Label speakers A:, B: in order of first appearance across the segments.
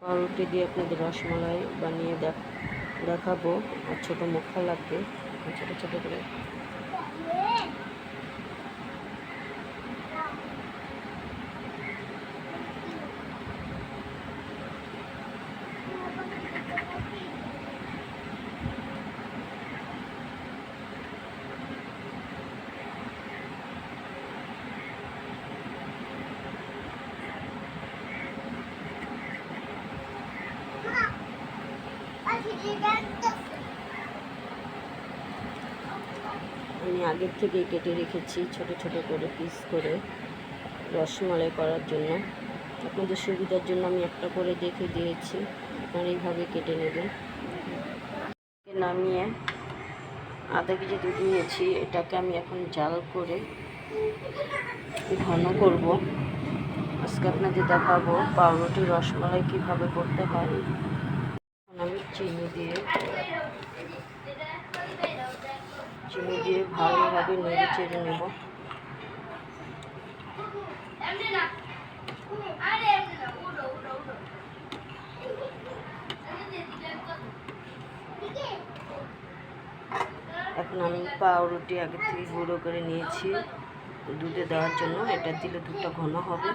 A: পাউরুটি দিয়ে আপনাদের রসমালাই বানিয়ে দেখাবো। আর ছোটো মুখা লাগবে, ছোটো ছোটো করে। আমি আগের থেকে কেটে রেখেছি ছোট ছোট করে পিস করে রসমালাই করার জন্য। আপনাদের সুবিধার জন্য আমি একটা করে দেখে দিয়েছি, আপনারা এইভাবে কেটে নেবেন। নামিয়ে আধা কেজি দুধ নিয়েছি, এটাকে আমি এখন জাল করে ঘন করব। আজকে আপনাদের দেখাবো পাউরুটি রসমালাই কীভাবে করতে হয়। আমি চিনি দিয়ে ভালোভাবে নেড়ে চেড়ে নেব। এখন আমি পাউরুটি আগে থেকে গুঁড়ো করে নিয়েছি দুধে দেওয়ার জন্য। এটা দিলে দুধটা ঘন হবে।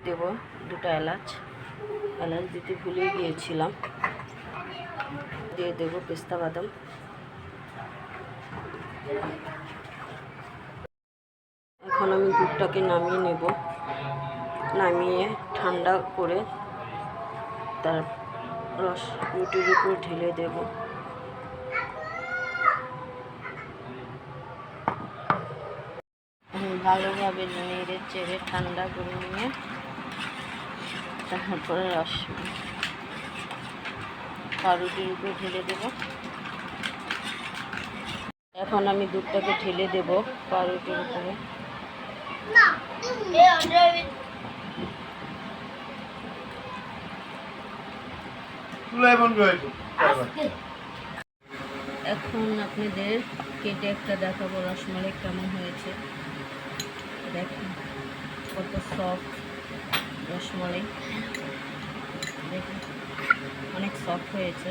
A: দেব দুটো এলাচ দিতে ভুলে গিয়েছিলাম। দিয়ে দেব পেস্তা বাদাম। এখন আমি দুধটাকে নামিয়ে নেব, নামিয়ে ঠান্ডা করে তার রস রুটির উপর ঢেলে দেব। ভালোভাবে নেড়ে চেড়ে ঠান্ডা করে নিয়ে তারপরে রস পাউরুটির উপর ঢেলে দেব। এখন আমি দুধটাকে ঢেলে দেব পাউরুটির উপরে। এখন আপনাদের কেটে একটা দেখাবো রসমালাই কেমন হয়েছে। দেখুন কত সফট রসমালাই, দেখুন অনেক সফট হয়েছে।